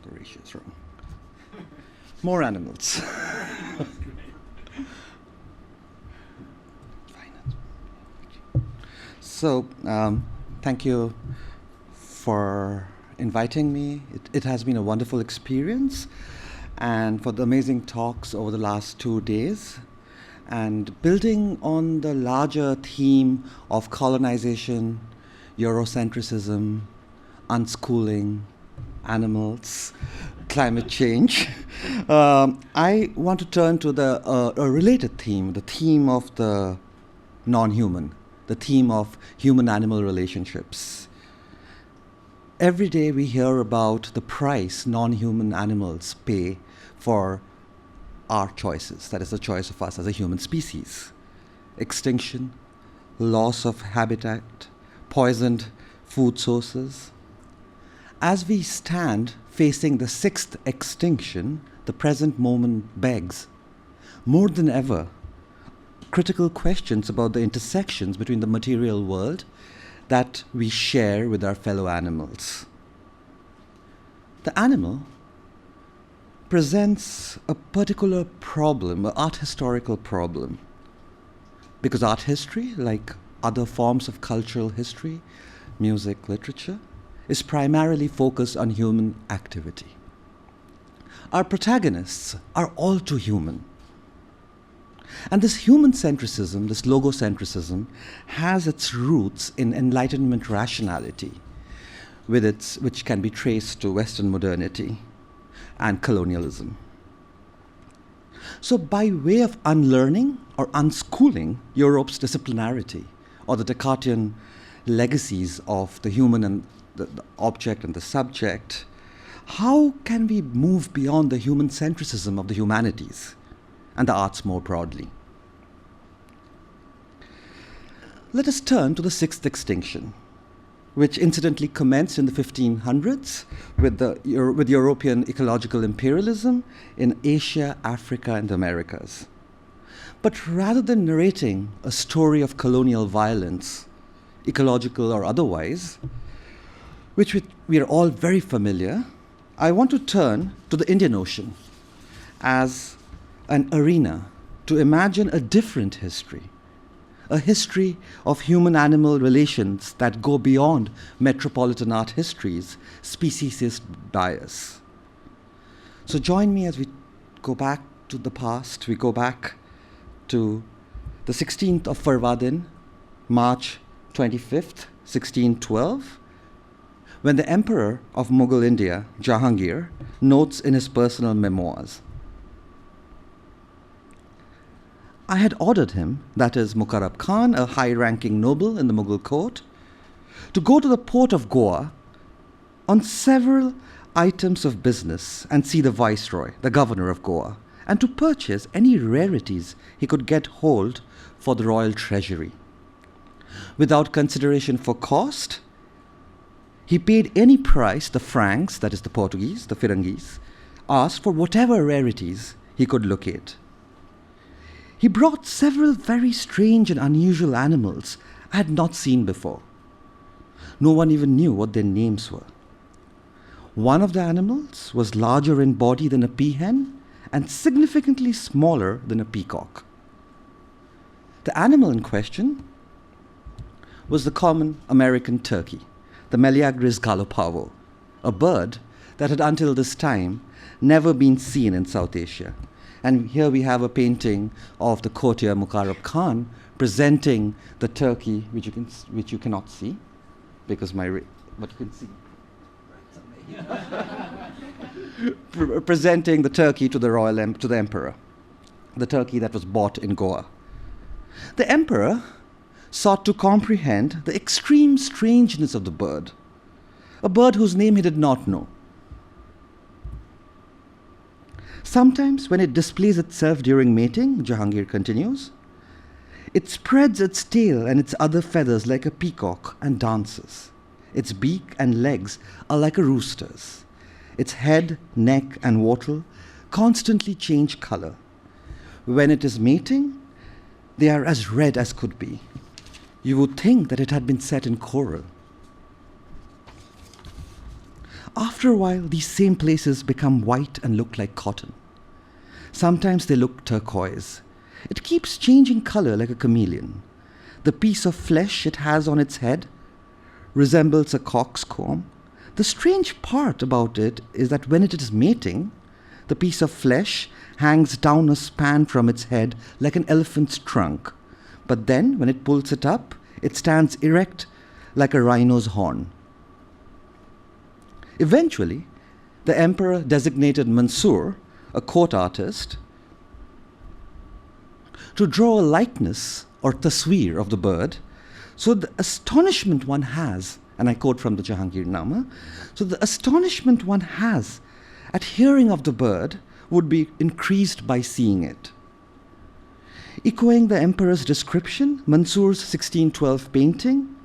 the ratio is wrong. More animals. So, thank you for inviting me. It has been a wonderful experience, and for the amazing talks over the last 2 days. And building on the larger theme of colonization, Eurocentrism, unschooling, animals, climate change, I want to turn to a related theme, the theme of the non-human, the theme of human-animal relationships. Every day we hear about the price non-human animals pay for our choices, that is the choice of us as a human species. Extinction, loss of habitat, poisoned food sources. As we stand facing the sixth extinction, the present moment begs, more than ever, critical questions about the intersections between the material world that we share with our fellow animals. The animal presents a particular problem, an art historical problem, because art history, like other forms of cultural history, music, literature, is primarily focused on human activity. Our protagonists are all too human. And this human centricism, this logocentrism, has its roots in Enlightenment rationality, which can be traced to Western modernity and colonialism. So by way of unlearning or unschooling Europe's disciplinarity, or the Descartesian legacies of the human and the object and the subject, how can we move beyond the human centricism of the humanities and the arts more broadly? Let us turn to the Sixth Extinction, which incidentally commenced in the 1500s with European ecological imperialism in Asia, Africa, and the Americas. But rather than narrating a story of colonial violence, ecological or otherwise, which we are all very familiar, I want to turn to the Indian Ocean as an arena to imagine a different history, a history of human-animal relations that go beyond metropolitan art histories, speciesist bias. So join me as we go back to the past. We go back to the 16th of Farvardin, March 25th, 1612, when the emperor of Mughal India, Jahangir, notes in his personal memoirs, I had ordered him, that is Mukarrab Khan, a high-ranking noble in the Mughal court, to go to the port of Goa on several items of business and see the viceroy, the governor of Goa, and to purchase any rarities he could get hold for the royal treasury. Without consideration for cost, he paid any price the Franks, that is the Portuguese, the Firangis, asked for whatever rarities he could locate. He brought several very strange and unusual animals I had not seen before. No one even knew what their names were. One of the animals was larger in body than a peahen and significantly smaller than a peacock. The animal in question was the common American turkey, the Meleagris gallopavo, a bird that had until this time never been seen in South Asia. And here we have a painting of the courtier Mukarrab Khan presenting the turkey, which you cannot see, because but you can see. Presenting the turkey to the emperor, the turkey that was bought in Goa. The emperor sought to comprehend the extreme strangeness of the bird, a bird whose name he did not know. Sometimes when it displays itself during mating, Jahangir continues, it spreads its tail and its other feathers like a peacock and dances. Its beak and legs are like a rooster's. Its head, neck, and wattle constantly change color. When it is mating, they are as red as could be. You would think that it had been set in coral. After a while, these same places become white and look like cotton. Sometimes they look turquoise. It keeps changing color like a chameleon. The piece of flesh it has on its head resembles a cock's comb. The strange part about it is that when it is mating, the piece of flesh hangs down a span from its head like an elephant's trunk. But then, when it pulls it up, it stands erect like a rhino's horn. Eventually, the emperor designated Mansur, a court artist, to draw a likeness or tasweer of the bird. So the astonishment one has, and I quote from the Jahangirnama, so the astonishment one has at hearing of the bird would be increased by seeing it. Echoing the emperor's description, Mansur's 1612 painting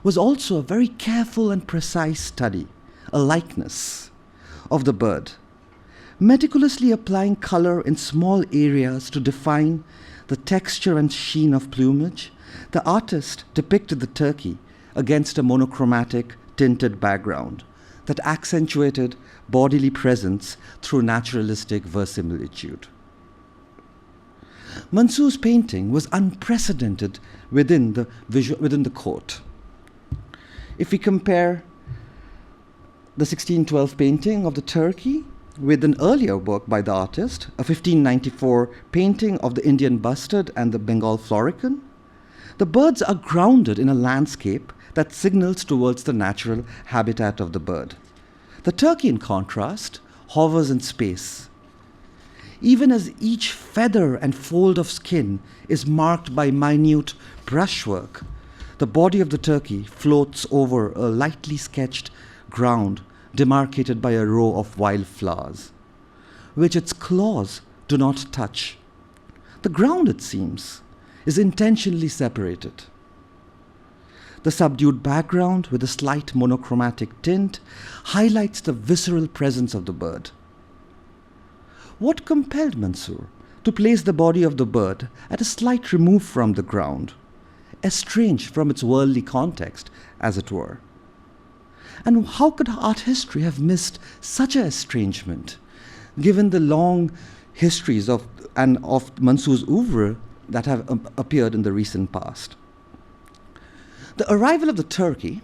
was also a very careful and precise study, a likeness of the bird, meticulously applying color in small areas to define the texture and sheen of plumage. The artist depicted the turkey against a monochromatic, tinted background that accentuated bodily presence through naturalistic verisimilitude. Mansur's painting was unprecedented within the court. If we compare the 1612 painting of the turkey with an earlier work by the artist, a 1594 painting of the Indian bustard and the Bengal florican, the birds are grounded in a landscape that signals towards the natural habitat of the bird. The turkey, in contrast, hovers in space. Even as each feather and fold of skin is marked by minute brushwork, the body of the turkey floats over a lightly sketched ground demarcated by a row of wild flowers, which its claws do not touch. The ground, it seems, is intentionally separated. The subdued background with a slight monochromatic tint highlights the visceral presence of the bird. What compelled Mansur to place the body of the bird at a slight remove from the ground, estranged from its worldly context, as it were? And how could art history have missed such an estrangement, given the long histories of Mansur's oeuvre that have appeared in the recent past? The arrival of the turkey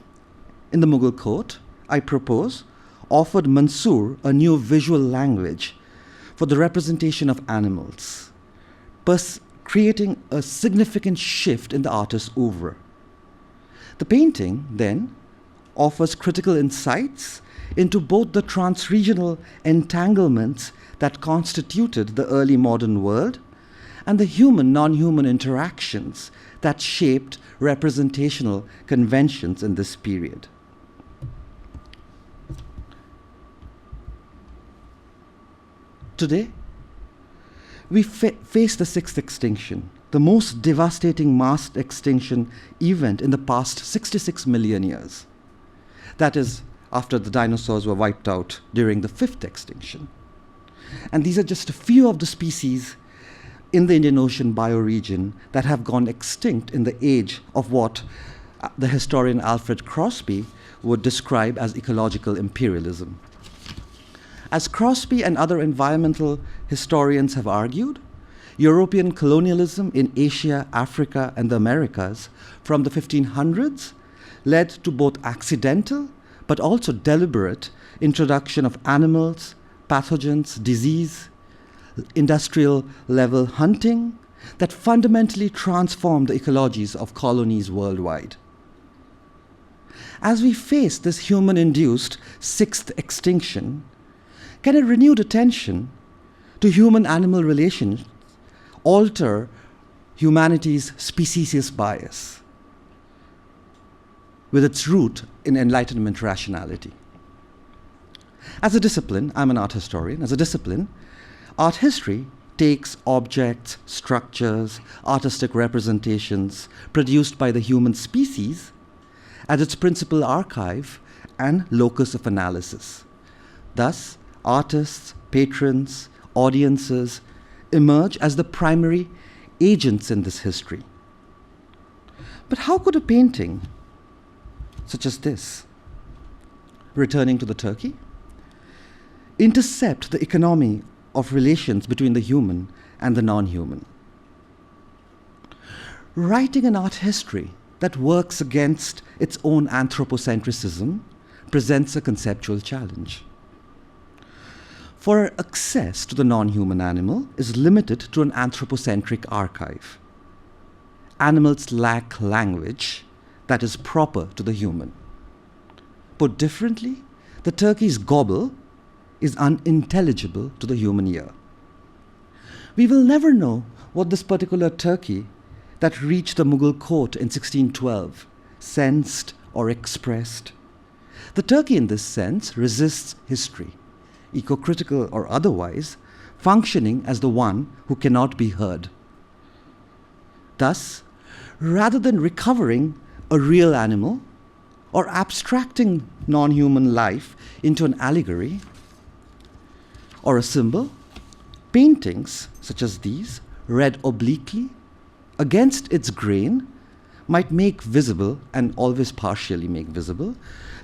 in the Mughal court, I propose, offered Mansur a new visual language for the representation of animals, creating a significant shift in the artist's oeuvre. The painting, then, offers critical insights into both the trans-regional entanglements that constituted the early modern world and the human-non-human interactions that shaped representational conventions in this period. Today, we face the Sixth Extinction, the most devastating mass extinction event in the past 66 million years. That is, after the dinosaurs were wiped out during the Fifth Extinction. And these are just a few of the species in the Indian Ocean bioregion that have gone extinct in the age of what the historian Alfred Crosby would describe as ecological imperialism. As Crosby and other environmental historians have argued, European colonialism in Asia, Africa, and the Americas from the 1500s led to both accidental but also deliberate introduction of animals, pathogens, disease, industrial level hunting that fundamentally transformed the ecologies of colonies worldwide. As we face this human-induced sixth extinction, can a renewed attention to human-animal relations alter humanity's speciesist bias with its root in Enlightenment rationality? As a discipline, I'm an art historian, as a discipline, art history takes objects, structures, artistic representations produced by the human species as its principal archive and locus of analysis. Thus, artists, patrons, audiences emerge as the primary agents in this history. But how could a painting such as this, returning to the turkey, intercept the economy of relations between the human and the non-human. Writing an art history that works against its own anthropocentrism presents a conceptual challenge. For access to the non-human animal is limited to an anthropocentric archive. Animals lack language that is proper to the human. Put differently, the turkey's gobble is unintelligible to the human ear. We will never know what this particular turkey that reached the Mughal court in 1612 sensed or expressed. The turkey in this sense resists history, eco-critical or otherwise, functioning as the one who cannot be heard. Thus, rather than recovering a real animal or abstracting non-human life into an allegory or a symbol, paintings such as these, read obliquely, against its grain, might make visible, and always partially make visible,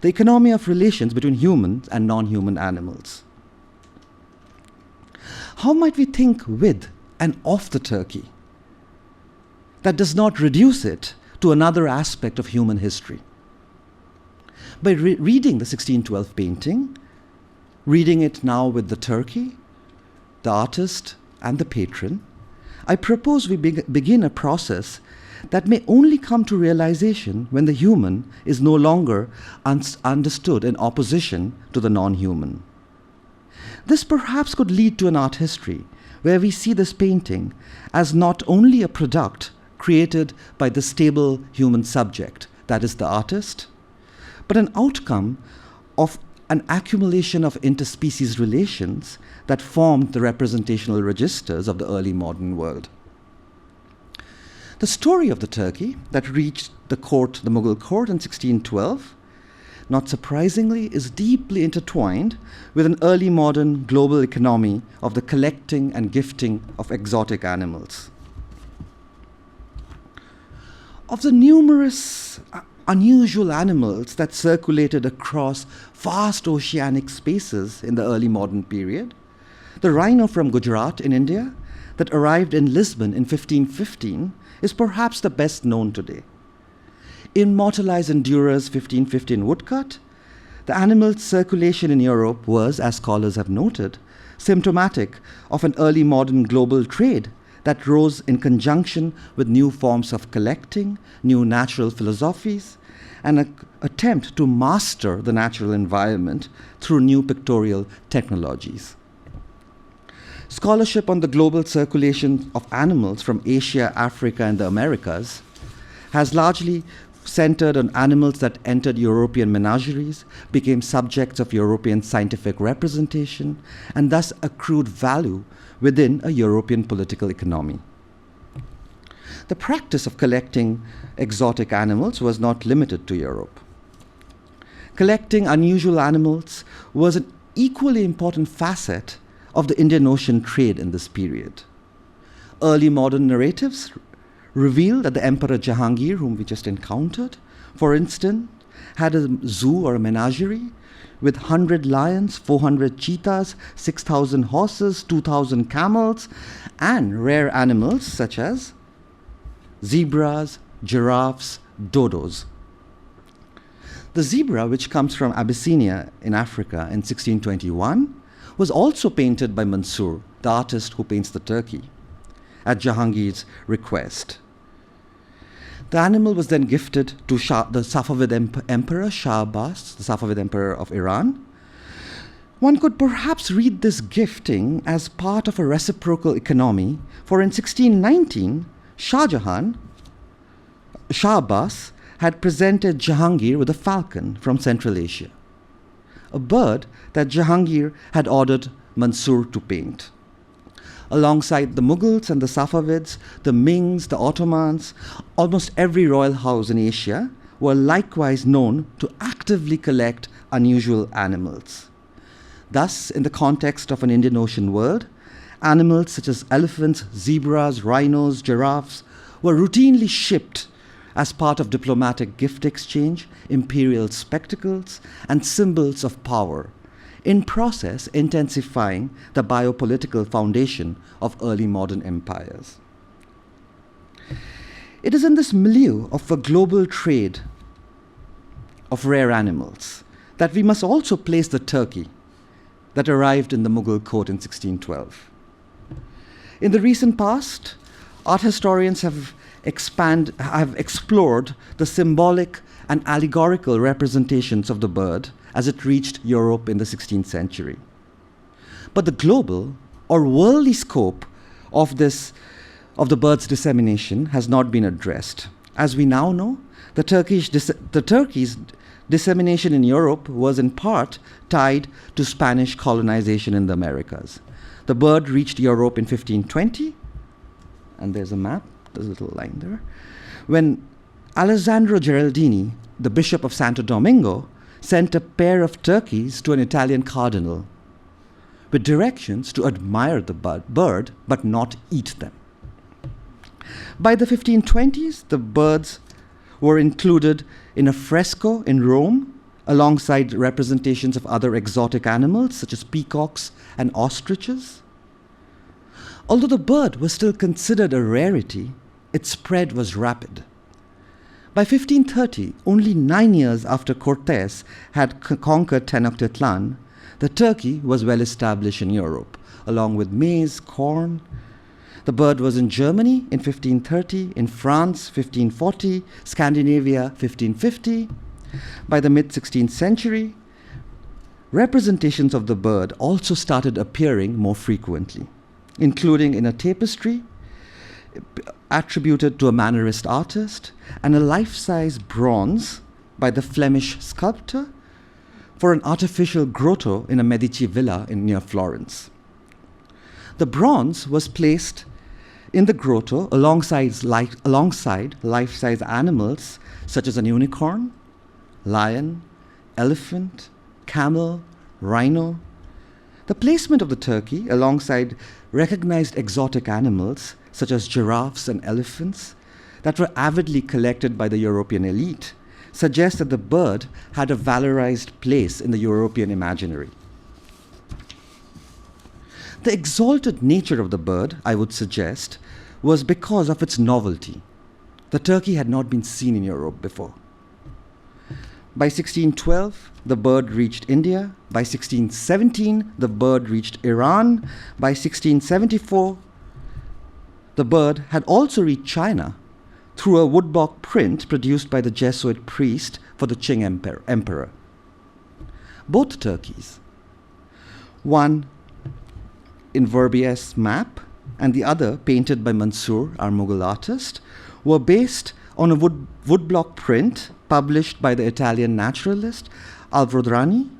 the economy of relations between humans and non-human animals. How might we think with and of the turkey that does not reduce it to another aspect of human history? By reading the 1612 painting, reading it now with the turkey, the artist, and the patron, I propose we begin a process that may only come to realization when the human is no longer understood in opposition to the non-human. This perhaps could lead to an art history where we see this painting as not only a product created by the stable human subject, that is the artist, but an outcome of an accumulation of interspecies relations that formed the representational registers of the early modern world. The story of the turkey that reached the Mughal court in 1612, not surprisingly, is deeply intertwined with an early modern global economy of the collecting and gifting of exotic animals. Of the numerous unusual animals that circulated across vast oceanic spaces in the early modern period, the rhino from Gujarat in India that arrived in Lisbon in 1515 is perhaps the best known today. Immortalized in Durer's 1515 woodcut, the animal's circulation in Europe was, as scholars have noted, symptomatic of an early modern global trade that rose in conjunction with new forms of collecting, new natural philosophies, and an attempt to master the natural environment through new pictorial technologies. Scholarship on the global circulation of animals from Asia, Africa, and the Americas has largely centered on animals that entered European menageries, became subjects of European scientific representation, and thus accrued value within a European political economy. The practice of collecting exotic animals was not limited to Europe. Collecting unusual animals was an equally important facet of the Indian Ocean trade in this period. Early modern narratives reveal that the Emperor Jahangir, whom we just encountered, for instance, had a zoo or a menagerie with 100 lions, 400 cheetahs, 6,000 horses, 2,000 camels, and rare animals such as zebras, giraffes, dodos. The zebra, which comes from Abyssinia in Africa in 1621, was also painted by Mansour, the artist who paints the turkey, at Jahangir's request. The animal was then gifted to the Safavid Emperor Shah Abbas, the Safavid Emperor of Iran. One could perhaps read this gifting as part of a reciprocal economy, for in 1619, Shah Abbas had presented Jahangir with a falcon from Central Asia, a bird that Jahangir had ordered Mansour to paint. Alongside the Mughals and the Safavids, the Mings, the Ottomans, almost every royal house in Asia were likewise known to actively collect unusual animals. Thus, in the context of an Indian Ocean world, animals such as elephants, zebras, rhinos, giraffes were routinely shipped as part of diplomatic gift exchange, imperial spectacles, and symbols of power, in process intensifying the biopolitical foundation of early modern empires. It is in this milieu of a global trade of rare animals that we must also place the turkey that arrived in the Mughal court in 1612. In the recent past, art historians have explored the symbolic and allegorical representations of the bird as it reached Europe in the 16th century. But the global or worldly scope of the bird's dissemination has not been addressed. As we now know, the turkey's dissemination in Europe was in part tied to Spanish colonization in the Americas. The bird reached Europe in 1520, and there's a map, there's a little line there, when Alessandro Geraldini, the Bishop of Santo Domingo, sent a pair of turkeys to an Italian cardinal with directions to admire the bird but not eat them. By the 1520s, the birds were included in a fresco in Rome alongside representations of other exotic animals such as peacocks and ostriches. Although the bird was still considered a rarity, its spread was rapid. By 1530, only 9 years after Cortes had conquered Tenochtitlan, the turkey was well established in Europe, along with maize, corn. The bird was in Germany in 1530, in France 1540, Scandinavia 1550. By the mid-16th century, representations of the bird also started appearing more frequently, including in a tapestry attributed to a Mannerist artist and a life-size bronze by the Flemish sculptor for an artificial grotto in a Medici villa near Florence. The bronze was placed in the grotto alongside life-size animals such as an unicorn, lion, elephant, camel, rhino. The placement of the turkey alongside recognized exotic animals such as giraffes and elephants that were avidly collected by the European elite suggests that the bird had a valorized place in the European imaginary. The exalted nature of the bird, I would suggest, was because of its novelty. The turkey had not been seen in Europe before. By 1612, the bird reached India. By 1617, the bird reached Iran. By 1674, the bird had also reached China through a woodblock print produced by the Jesuit priest for the Qing emperor. Both turkeys, one in Verbier's map and the other painted by Mansour, our Mughal artist, were based on a woodblock print published by the Italian naturalist Alvadrani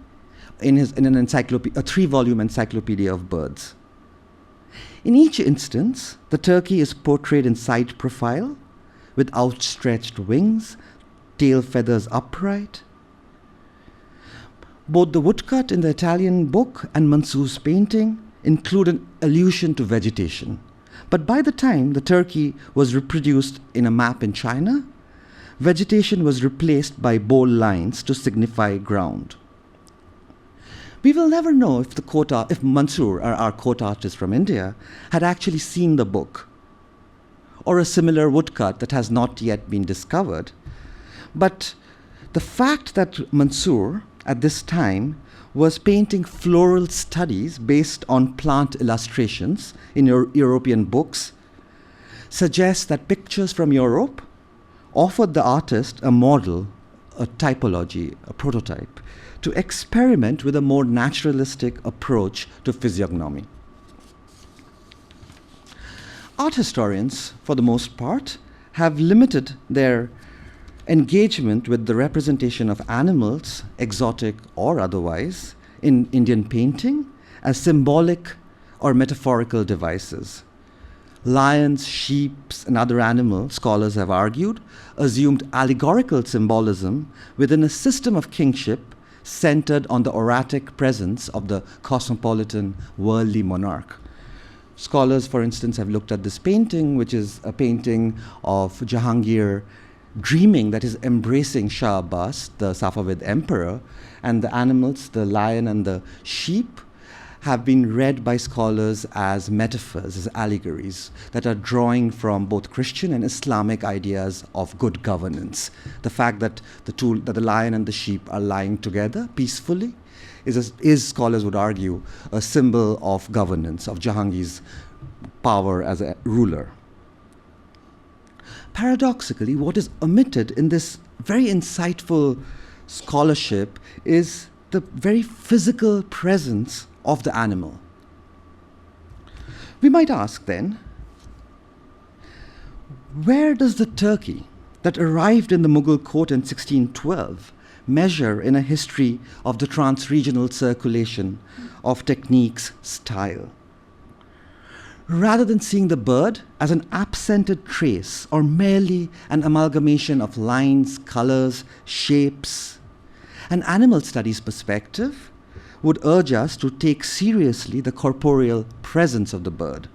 in a 3-volume encyclopedia of birds. In each instance, the turkey is portrayed in side profile with outstretched wings, tail feathers upright. Both the woodcut in the Italian book and Mansour's painting include an allusion to vegetation. But by the time the turkey was reproduced in a map in China, vegetation was replaced by bold lines to signify ground. We will never know if Mansour, our court artist from India, had actually seen the book or a similar woodcut that has not yet been discovered. But the fact that Mansour, at this time, was painting floral studies based on plant illustrations in European books suggests that pictures from Europe offered the artist a model, a typology, a prototype, to experiment with a more naturalistic approach to physiognomy. Art historians, for the most part, have limited their engagement with the representation of animals, exotic or otherwise, in Indian painting as symbolic or metaphorical devices. Lions, sheep, and other animals, scholars have argued, assumed allegorical symbolism within a system of kingship centered on the oratic presence of the cosmopolitan worldly monarch. Scholars, for instance, have looked at this painting, which is a painting of Jahangir dreaming, that is embracing Shah Abbas, the Safavid emperor, and the animals, the lion and the sheep, have been read by scholars as metaphors, as allegories that are drawing from both Christian and Islamic ideas of good governance. The fact that the lion and the sheep are lying together peacefully is, scholars would argue, a symbol of governance, of Jahangir's power as a ruler. Paradoxically, what is omitted in this very insightful scholarship is the very physical presence of the animal. We might ask then, where does the turkey that arrived in the Mughal court in 1612 measure in a history of the trans-regional circulation of techniques, style? Rather than seeing the bird as an absented trace or merely an amalgamation of lines, colors, shapes, an animal studies perspective would urge us to take seriously the corporeal presence of the bird.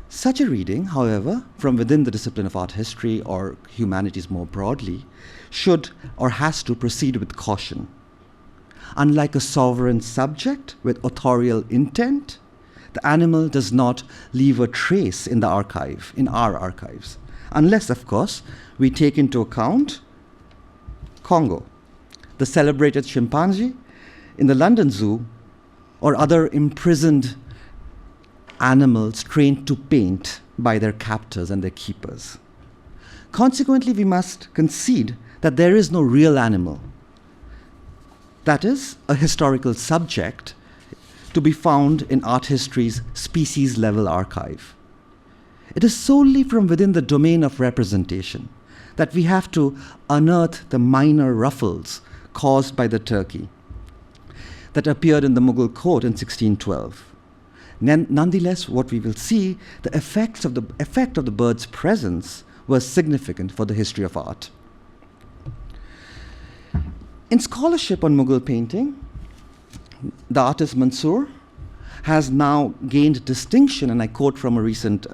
Such a reading, however, from within the discipline of art history or humanities more broadly, should or has to proceed with caution. Unlike a sovereign subject with authorial intent, the animal does not leave a trace in the archive, in our archives, unless, of course, we take into account Congo, the celebrated chimpanzee in the London Zoo, or other imprisoned animals trained to paint by their captors and their keepers. Consequently, we must concede that there is no real animal, that is, a historical subject, to be found in art history's species-level archive. It is solely from within the domain of representation that we have to unearth the minor ruffles caused by the turkey that appeared in the Mughal court in 1612. Nonetheless, what we will see, the effect of the bird's presence was significant for the history of art. In scholarship on Mughal painting, the artist Mansoor has now gained distinction, and I quote from a recent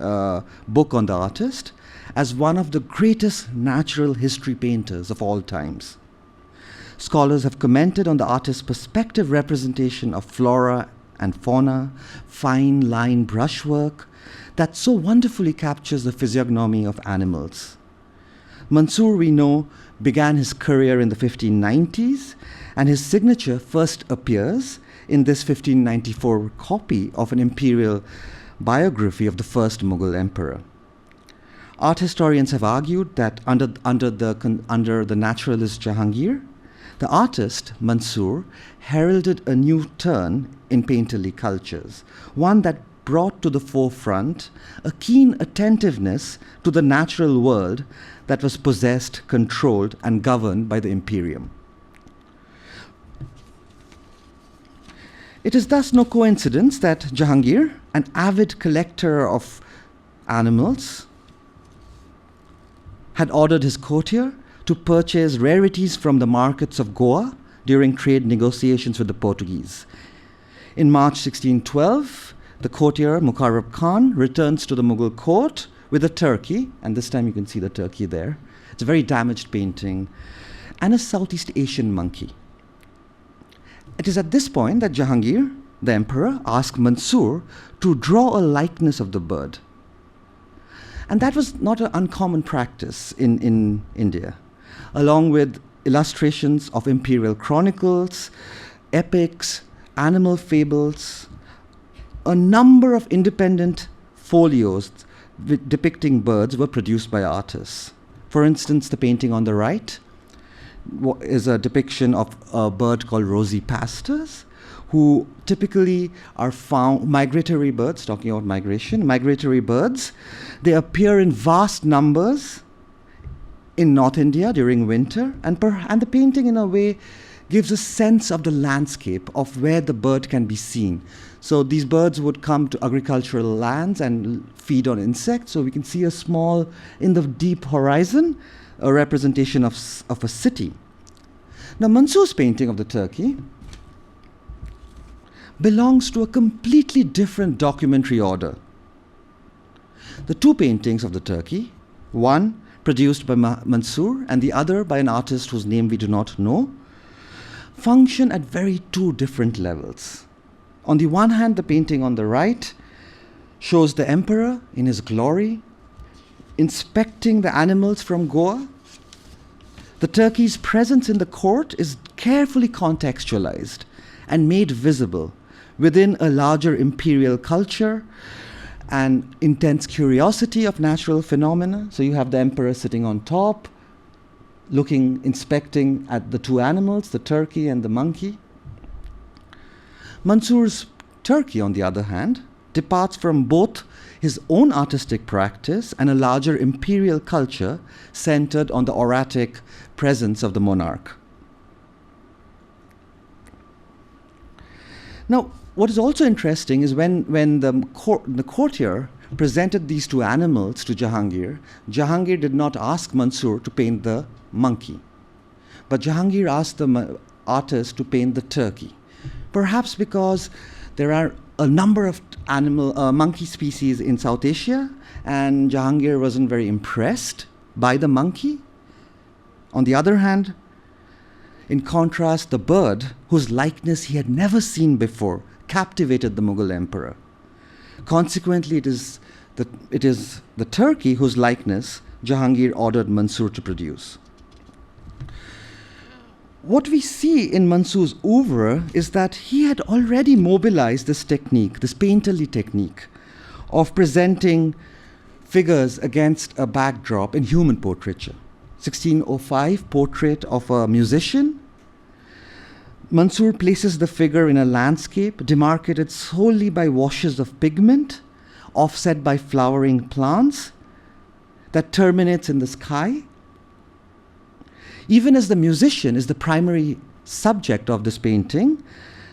book on the artist, as one of the greatest natural history painters of all times. Scholars have commented on the artist's perspective representation of flora and fauna, fine line brushwork that so wonderfully captures the physiognomy of animals. Mansoor, we know, began his career in the 1590s, and his signature first appears in this 1594 copy of an imperial biography of the first Mughal emperor. Art historians have argued that under the naturalist Jahangir, the artist Mansoor heralded a new turn in painterly cultures, one that brought to the forefront a keen attentiveness to the natural world that was possessed, controlled, and governed by the imperium. It is thus no coincidence that Jahangir, an avid collector of animals, had ordered his courtier to purchase rarities from the markets of Goa during trade negotiations with the Portuguese. In March 1612, the courtier Mukarrab Khan returns to the Mughal court with a turkey, and this time you can see the turkey there. It's a very damaged painting, and a Southeast Asian monkey. It is at this point that Jahangir, the emperor, asked Mansoor to draw a likeness of the bird. And that was not an uncommon practice in India. Along with illustrations of imperial chronicles, epics, animal fables, a number of independent folios depicting birds were produced by artists. For instance, the painting on the right is a depiction of a bird called rosy pastors, who typically are found, migratory birds, talking about migration, migratory birds. They appear in vast numbers in North India during winter, and the painting in a way gives a sense of the landscape of where the bird can be seen. So these birds would come to agricultural lands and feed on insects, so we can see a small, in the deep horizon, a representation of a city. Now Mansoor's painting of the turkey belongs to a completely different documentary order. The two paintings of the turkey, one produced by Mansour, and the other by an artist whose name we do not know, function at very two different levels. On the one hand, the painting on the right shows the emperor in his glory, inspecting the animals from Goa. The Turkey's presence in the court is carefully contextualized and made visible within a larger imperial culture and intense curiosity of natural phenomena. So you have the emperor sitting on top, looking, inspecting at the two animals, the turkey and the monkey. Mansour's Turkey, on the other hand, departs from both his own artistic practice and a larger imperial culture centered on the oratic presence of the monarch. Now, what is also interesting is when the courtier presented these two animals to Jahangir, Jahangir did not ask Mansour to paint the monkey, but Jahangir asked the artist to paint the turkey. Perhaps because there are a number of monkey species in South Asia, and Jahangir wasn't very impressed by the monkey. On the other hand, in contrast, the bird, whose likeness he had never seen before, captivated the Mughal emperor. Consequently, it is the turkey whose likeness Jahangir ordered Mansour to produce. What we see in Mansour's oeuvre is that he had already mobilized this technique, this painterly technique, of presenting figures against a backdrop in human portraiture. 1605, portrait of a musician. Mansour places the figure in a landscape demarcated solely by washes of pigment, offset by flowering plants, that terminates in the sky. Even as the musician is the primary subject of this painting,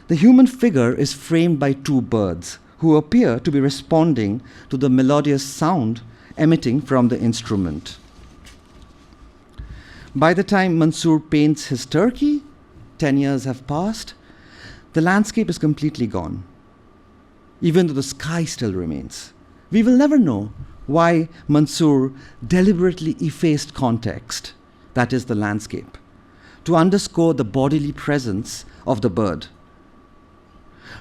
the human figure is framed by two birds who appear to be responding to the melodious sound emitting from the instrument. By the time Mansour paints his turkey, 10 years have passed, the landscape is completely gone, even though the sky still remains. We will never know why Mansour deliberately effaced context, that is the landscape, to underscore the bodily presence of the bird.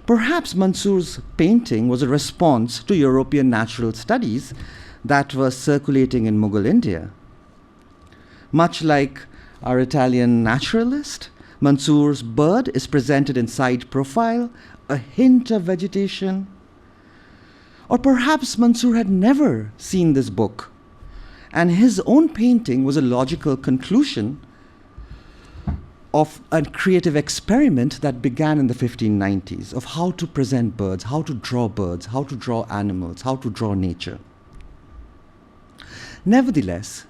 Perhaps Mansour's painting was a response to European natural studies that were circulating in Mughal India. Much like our Italian naturalist, Mansour's bird is presented in side profile, a hint of vegetation. Or perhaps Mansour had never seen this book, and his own painting was a logical conclusion of a creative experiment that began in the 1590s of how to present birds, how to draw animals, how to draw nature. Nevertheless,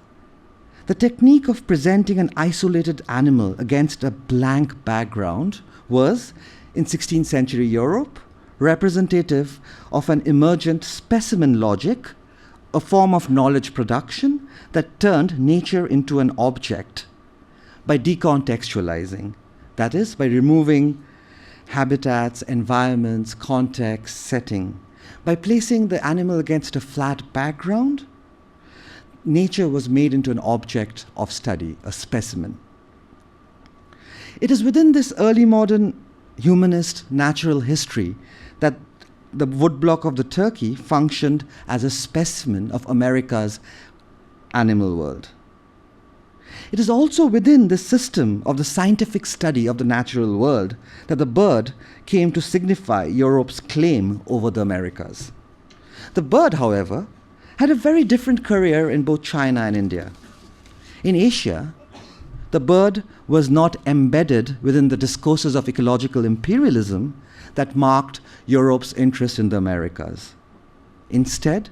the technique of presenting an isolated animal against a blank background was, in 16th century Europe, representative of an emergent specimen logic, a form of knowledge production that turned nature into an object by decontextualizing, that is, by removing habitats, environments, context, setting. By placing the animal against a flat background, nature was made into an object of study, a specimen. It is within this early modern humanist natural history that the woodblock of the turkey functioned as a specimen of America's animal world. It is also within this system of the scientific study of the natural world that the bird came to signify Europe's claim over the Americas. The bird, however, had a very different career in both China and India. In Asia, the bird was not embedded within the discourses of ecological imperialism that marked Europe's interest in the Americas. Instead,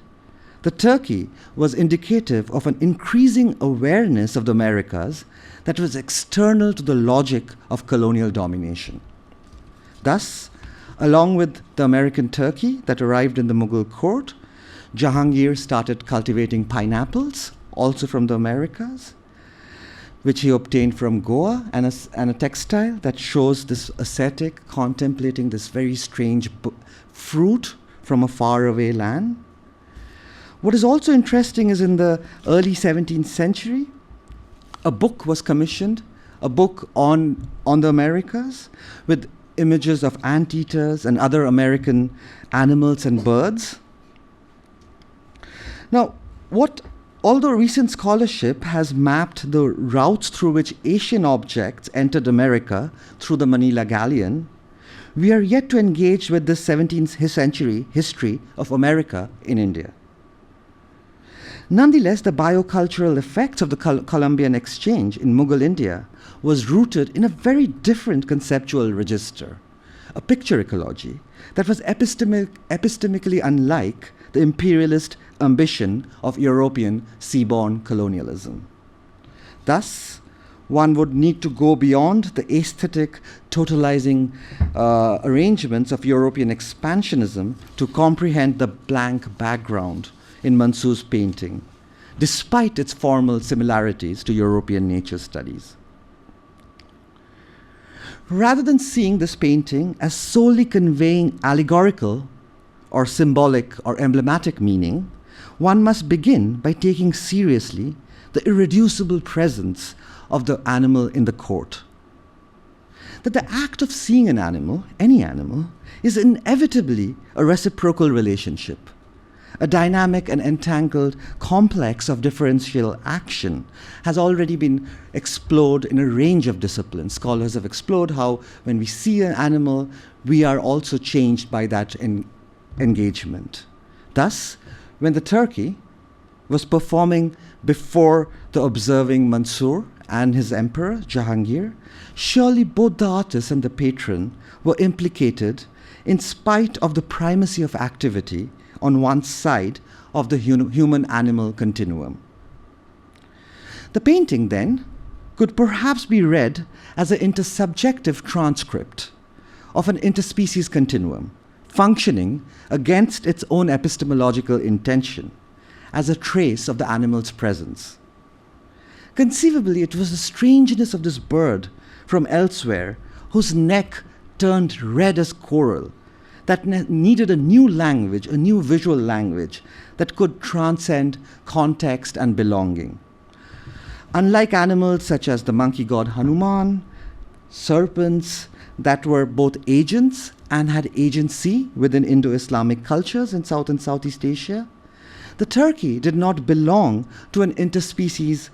the turkey was indicative of an increasing awareness of the Americas that was external to the logic of colonial domination. Thus, along with the American turkey that arrived in the Mughal court, Jahangir started cultivating pineapples, also from the Americas, which he obtained from Goa, and a textile that shows this ascetic contemplating this very strange fruit from a faraway land. What is also interesting is in the early 17th century, a book was commissioned, a book on the Americas with images of anteaters and other American animals and birds. Now, although recent scholarship has mapped the routes through which Asian objects entered America through the Manila Galleon, we are yet to engage with the 17th century history of America in India. Nonetheless, the biocultural effects of the Columbian exchange in Mughal India was rooted in a very different conceptual register, a picture ecology that was epistemically unlike the imperialist ambition of European seaborne colonialism. Thus, one would need to go beyond the aesthetic, totalizing arrangements of European expansionism to comprehend the blank background in Mansour's painting, despite its formal similarities to European nature studies. Rather than seeing this painting as solely conveying allegorical or symbolic or emblematic meaning, one must begin by taking seriously the irreducible presence of the animal in the court. That the act of seeing an animal, any animal, is inevitably a reciprocal relationship, a dynamic and entangled complex of differential action has already been explored in a range of disciplines. Scholars have explored how when we see an animal, we are also changed by that engagement. Thus, when the turkey was performing before the observing Mansour and his emperor, Jahangir, surely both the artist and the patron were implicated in spite of the primacy of activity on one side of the human-animal continuum. The painting, then, could perhaps be read as an intersubjective transcript of an interspecies continuum, functioning against its own epistemological intention as a trace of the animal's presence. Conceivably, it was the strangeness of this bird from elsewhere, whose neck turned red as coral, that needed a new language, a new visual language that could transcend context and belonging. Unlike animals such as the monkey god Hanuman, serpents that were both agents and had agency within Indo-Islamic cultures in South and Southeast Asia, the turkey did not belong to an interspecies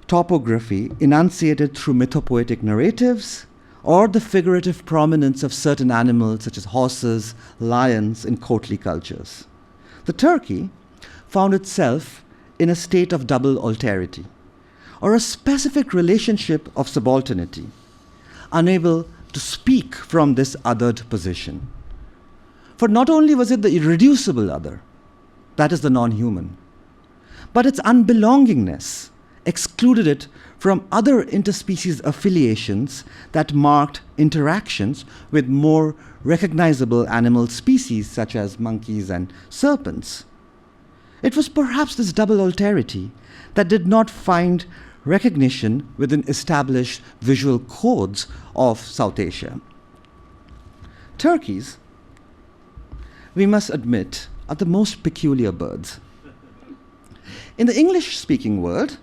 topography enunciated through mythopoetic narratives or the figurative prominence of certain animals such as horses, lions in courtly cultures. The turkey found itself in a state of double alterity, or a specific relationship of subalternity, unable to speak from this othered position. For not only was it the irreducible other, that is the non-human, but its unbelongingness excluded it from other interspecies affiliations that marked interactions with more recognizable animal species such as monkeys and serpents. It was perhaps this double alterity that did not find recognition within established visual codes of South Asia. Turkeys, we must admit, are the most peculiar birds. In the English-speaking world,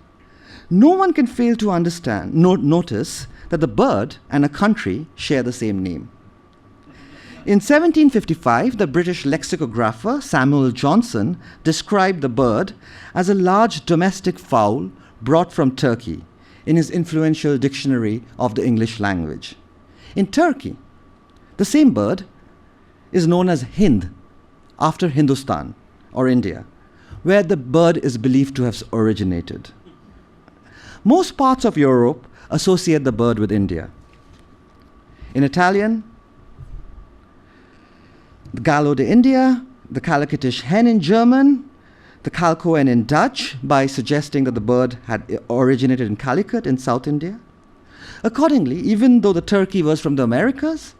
no one can fail to notice that the bird and a country share the same name. In 1755, the British lexicographer Samuel Johnson described the bird as a large domestic fowl brought from Turkey in his influential dictionary of the English language. In Turkey, the same bird is known as Hind, after Hindustan or India, where the bird is believed to have originated. Most parts of Europe associate the bird with India. In Italian, the gallo d'India, the calicotish hen in German, the calcoen in Dutch, by suggesting that the bird had originated in Calicut in South India. Accordingly, even though the turkey was from the Americas,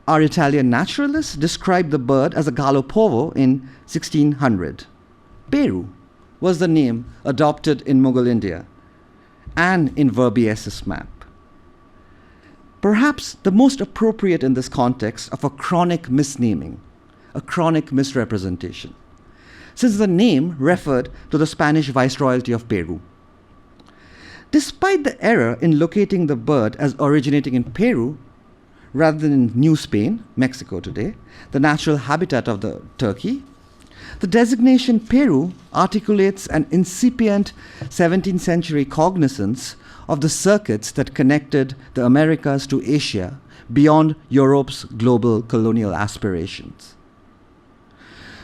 our Italian naturalists described the bird as a gallo povo in 1600. Peru was the name adopted in Mughal India and in Verbies's map. Perhaps the most appropriate in this context of a chronic misnaming, a chronic misrepresentation. since the name referred to the Spanish viceroyalty of Peru. Despite the error in locating the bird as originating in Peru, rather than in New Spain, Mexico today, the natural habitat of the turkey, the designation Peru articulates an incipient 17th century cognizance of the circuits that connected the Americas to Asia beyond Europe's global colonial aspirations.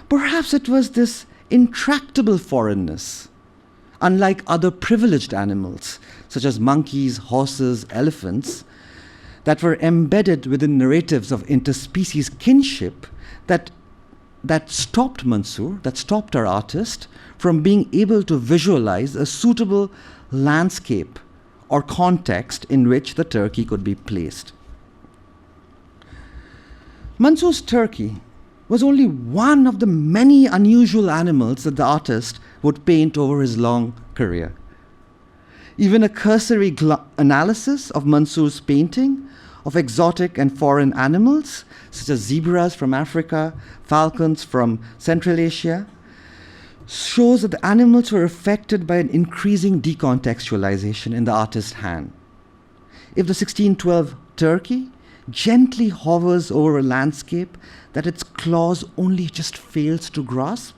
Perhaps it was this intractable foreignness, unlike other privileged animals, such as monkeys, horses, elephants, that were embedded within narratives of interspecies kinship that stopped Mansour, that stopped our artist, from being able to visualize a suitable landscape or context in which the turkey could be placed. Mansour's turkey was only one of the many unusual animals that the artist would paint over his long career. Even a cursory analysis of Mansour's painting of exotic and foreign animals, such as zebras from Africa, falcons from Central Asia, shows that the animals were affected by an increasing decontextualization in the artist's hand. If the 1612 turkey gently hovers over a landscape that its claws only just fails to grasp,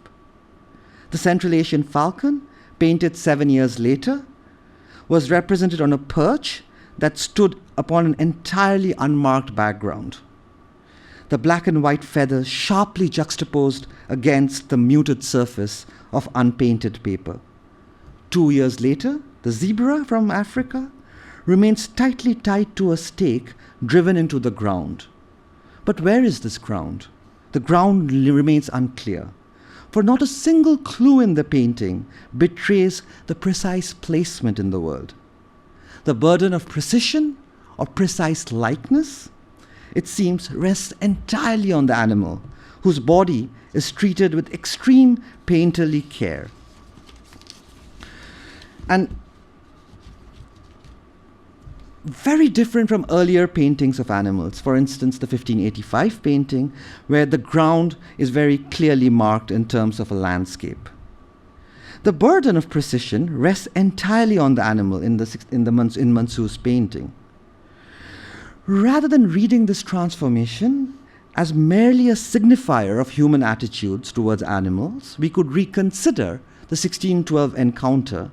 the Central Asian falcon, painted 7 years later, was represented on a perch that stood upon an entirely unmarked background. The black and white feathers sharply juxtaposed against the muted surface of unpainted paper. 2 years later, the zebra from Africa remains tightly tied to a stake driven into the ground. But where is this ground? The ground remains unclear, for not a single clue in the painting betrays the precise placement in the world. The burden of precision or precise likeness, it seems, rests entirely on the animal, whose body is treated with extreme painterly care. And very different from earlier paintings of animals, for instance, the 1585 painting, where the ground is very clearly marked in terms of a landscape. The burden of precision rests entirely on the animal in Mansour's painting. Rather than reading this transformation as merely a signifier of human attitudes towards animals, we could reconsider the 1612 encounter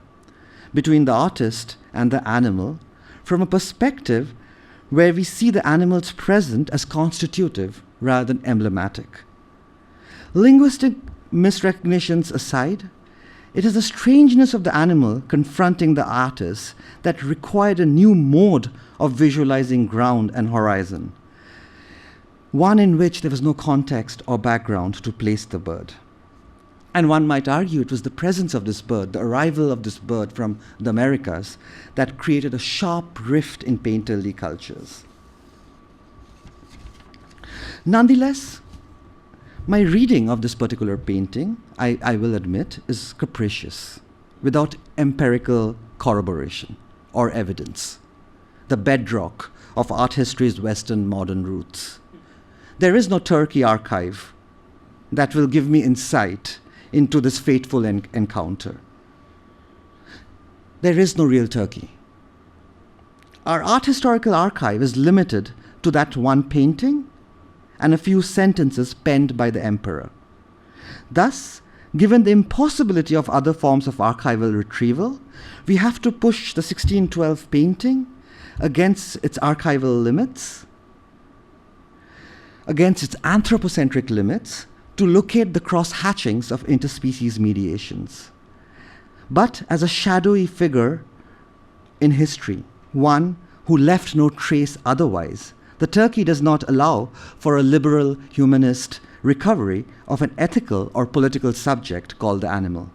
between the artist and the animal from a perspective where we see the animals present as constitutive rather than emblematic. Linguistic misrecognitions aside, it is the strangeness of the animal confronting the artist that required a new mode of visualizing ground and horizon, one in which there was no context or background to place the bird. And one might argue it was the presence of this bird, the arrival of this bird from the Americas, that created a sharp rift in painterly cultures. Nonetheless, my reading of this particular painting, I will admit, is capricious, without empirical corroboration or evidence, the bedrock of art history's Western modern roots. There is no Turkey archive that will give me insight into this fateful encounter. There is no real Turkey. Our art historical archive is limited to that one painting and a few sentences penned by the emperor. Thus, given the impossibility of other forms of archival retrieval, we have to push the 1612 painting against its archival limits, against its anthropocentric limits, to locate the cross-hatchings of interspecies mediations. But as a shadowy figure in history, one who left no trace otherwise, the turkey does not allow for a liberal humanist recovery of an ethical or political subject called the animal.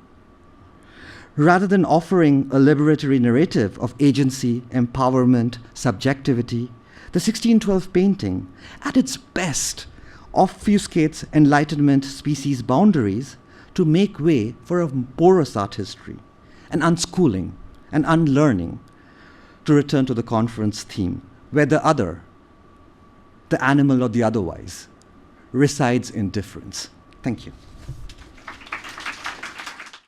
Rather than offering a liberatory narrative of agency, empowerment, subjectivity, the 1612 painting, at its best, obfuscates Enlightenment species boundaries to make way for a porous art history, an unschooling, an unlearning, to return to the conference theme, where the other, the animal or the otherwise, resides in difference. Thank you.